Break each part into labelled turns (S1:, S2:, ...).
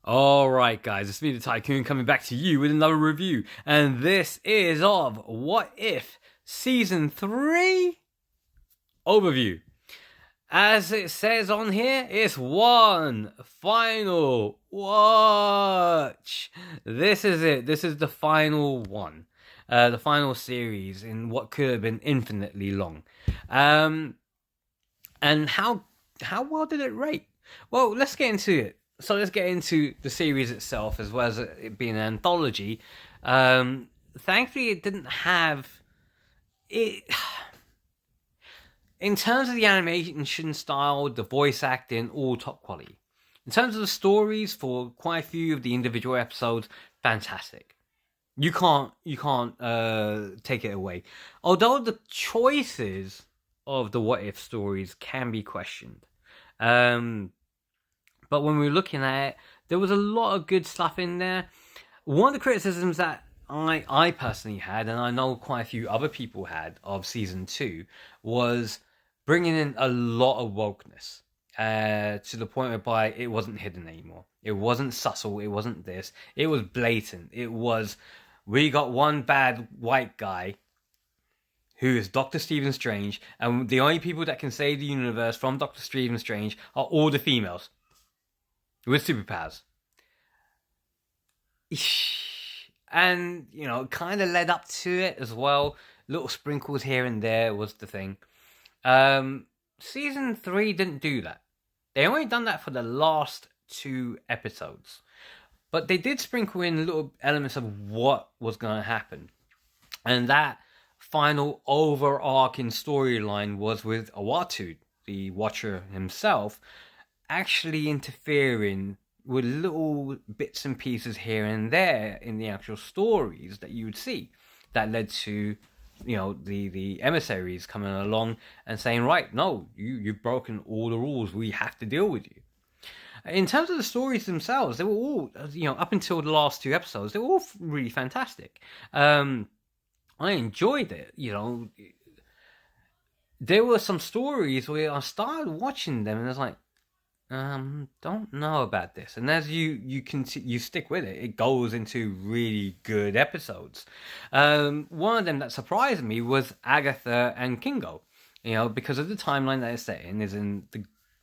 S1: Alright guys, it's me the Tycoon coming back to you with another review, and this is of What If Season 3 Overview. As it says on here, it's one final watch. This is it, this is the final one. The final series in what could have been infinitely long. And how well did it rate? Well, let's get into it. So let's get into the series itself, as well as it being an anthology. Thankfully, it didn't have it. In terms of the animation style, the voice acting, all top quality. In terms of the stories, for quite a few of the individual episodes, fantastic. You can't take it away. Although the choices of the what if stories can be questioned. But when we were looking at it, there was a lot of good stuff in there. One of the criticisms that I personally had, and I know quite a few other people had, of season 2, was bringing in a lot of wokeness to the point whereby it wasn't hidden anymore. It wasn't subtle. It wasn't this. It was blatant. It was, we got one bad white guy who is Dr. Stephen Strange, and the only people that can save the universe from Dr. Stephen Strange are all the females with superpowers. And, you know, kind of led up to it as well. Little sprinkles here and there was the thing. Season 3 didn't do that. They only done that for the last 2 episodes. But they did sprinkle in little elements of what was going to happen. And that final overarching storyline was with Uatu, the Watcher himself, actually interfering with little bits and pieces here and there in the actual stories that you would see, that led to, you know, the emissaries coming along and saying, right, no, you've broken all the rules, we have to deal with you. In terms of the stories themselves, they were all, you know, up until the last 2 episodes, they were all really fantastic. I enjoyed it, you know. There were some stories where I started watching them and I was like, don't know about this. And as you stick with it, it goes into really good episodes. One of them that surprised me was Agatha and Kingo. You know, because of the timeline that it's set in, is in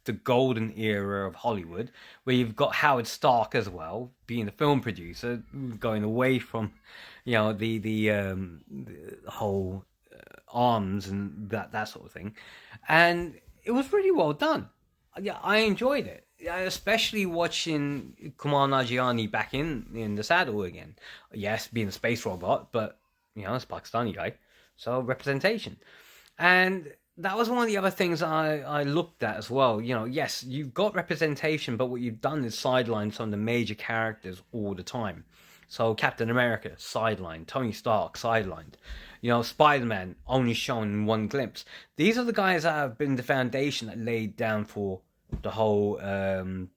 S1: the golden era of Hollywood, where you've got Howard Stark as well, being the film producer, going away from, you know, the whole arms and that sort of thing. And it was really well done. Yeah, I enjoyed it, especially watching Kumar Nanjiani back in the saddle again. Yes, being a space robot, but, you know, it's a Pakistani guy, so representation. And that was one of the other things I looked at as well. You know, yes, you've got representation, but what you've done is sideline some of the major characters all the time. So Captain America, sidelined. Tony Stark, sidelined. You know, Spider-Man, only shown in one glimpse. These are the guys that have been the foundation that laid down for the whole Marvel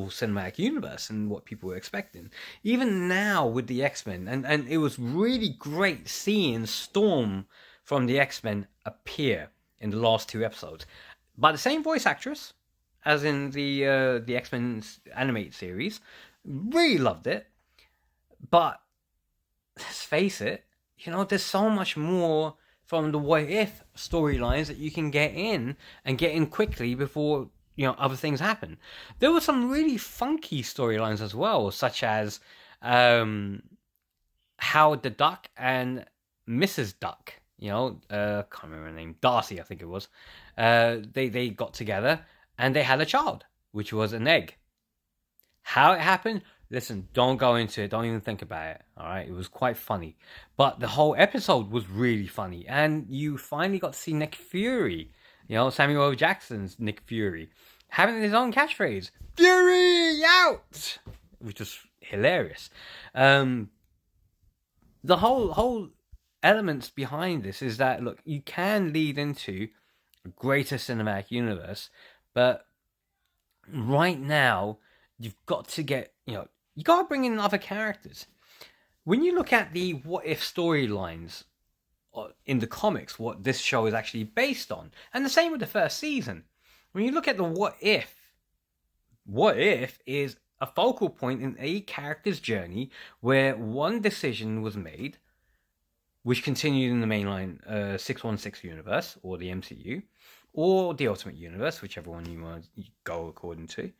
S1: Cinematic Universe and what people were expecting. Even now with the X-Men, and it was really great seeing Storm from the X-Men appear in the last 2 episodes. By the same voice actress as in the X-Men animated series. Really loved it. But let's face it, you know, there's so much more from the what if storylines that you can get in and get in quickly before, you know, other things happen. There were some really funky storylines as well, such as Howard the Duck and Mrs. Duck. You know, can't remember her name, Darcy, I think it was. They got together and they had a child, which was an egg. How it happened, listen, don't go into it, don't even think about it, alright? It was quite funny. But the whole episode was really funny, and you finally got to see Nick Fury, you know, Samuel L. Jackson's Nick Fury, having his own catchphrase, Fury out! Which was hilarious. The whole elements behind this is that, look, you can lead into a greater cinematic universe, but right now, you've got to get, you know, you got to bring in other characters. When you look at the what if storylines in the comics, what this show is actually based on, and the same with the first season, when you look at the what if What If is a focal point in a character's journey where one decision was made, which continued in the mainline 616 universe, or the MCU, or the Ultimate Universe, whichever one you want to go according to,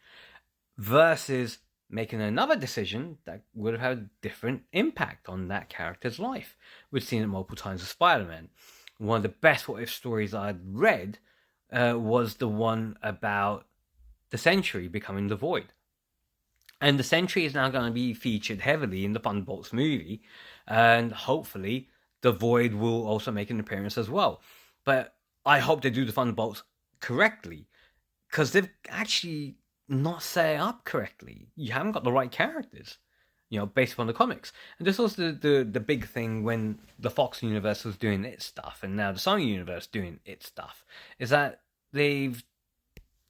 S1: versus making another decision that would have had a different impact on that character's life. We've seen it multiple times with Spider-Man. One of the best What If stories I'd read was the one about the Sentry becoming the Void. And the Sentry is now going to be featured heavily in the Thunderbolts movie, and hopefully the Void will also make an appearance as well. But I hope they do the Thunderbolts correctly, because they've actually not set it up correctly. You haven't got the right characters, based upon the comics. And this was the big thing when the Fox universe was doing its stuff, and now the Sony universe doing its stuff, is that they've,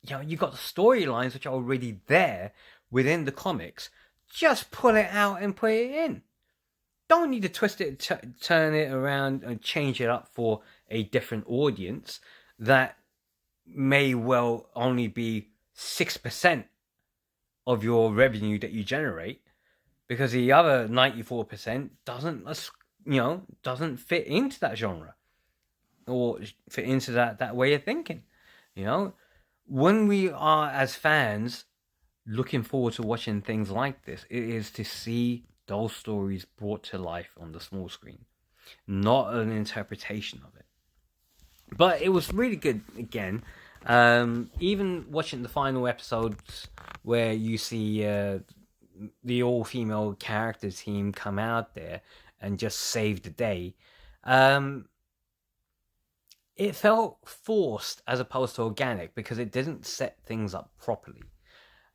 S1: you've got the storylines which are already there within the comics. Just pull it out and put it in. Don't need to twist it, turn it around, and change it up for a different audience that may well only be 6% of your revenue that you generate, because the other 94% doesn't fit into that genre or fit into that way of thinking. When we are, as fans, looking forward to watching things like this, it is to see those stories brought to life on the small screen, not an interpretation of it. But it was really good again. Even watching the final episodes where you see the all-female character team come out there and just save the day, it felt forced as opposed to organic, because it didn't set things up properly.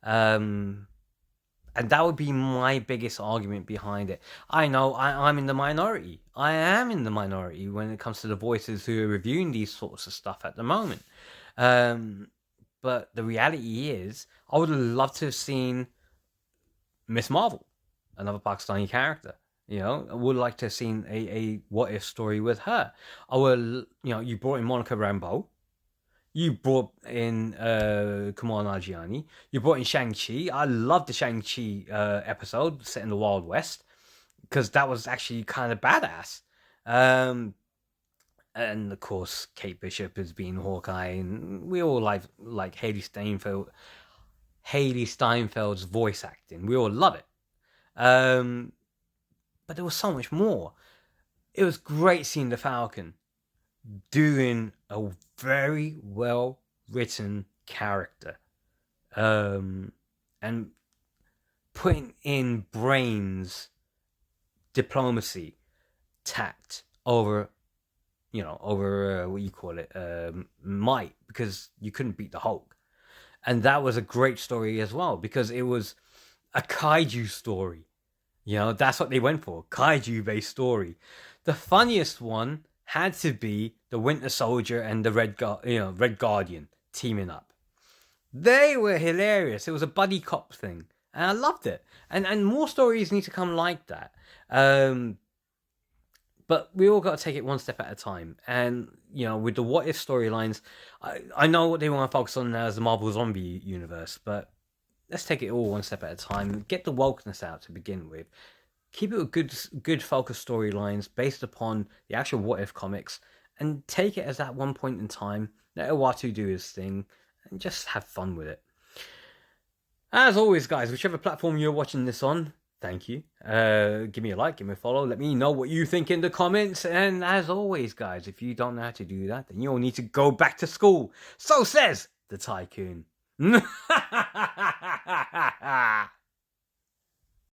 S1: And that would be my biggest argument behind it. I know I'm in the minority. I am in the minority when it comes to the voices who are reviewing these sorts of stuff at the moment. But the reality is, I would have loved to have seen Miss Marvel, another Pakistani character. I would like to have seen a What If story with her. I would, you brought in Monica Rambeau. You brought in Kumail Nanjiani. You brought in Shang-Chi. I loved the Shang-Chi episode set in the Wild West, because that was actually kind of badass. And of course, Kate Bishop has been Hawkeye, and we all like Haley Steinfeld's voice acting. We all love it. But there was so much more. It was great seeing the Falcon doing a very well written character, and putting in brains, diplomacy, tact over what you call it, might, because you couldn't beat the Hulk. And that was a great story as well, because it was a kaiju story. That's what they went for, kaiju based story. The funniest one had to be the Winter Soldier and the Red Guardian teaming up. They were hilarious. It was a buddy cop thing, and I loved it. And more stories need to come like that. But we all got to take it one step at a time. And, with the What If storylines, I know what they want to focus on now is the Marvel Zombie universe, but let's take it all one step at a time. Get the wokeness out to begin with. Keep it with good focused storylines based upon the actual What If comics, and take it as that one point in time. Let Iwatu do his thing, and just have fun with it. As always, guys, whichever platform you're watching this on, thank you. Give me a like, give me a follow. Let me know what you think in the comments. And as always, guys, if you don't know how to do that, then you'll need to go back to school. So says the Tycoon.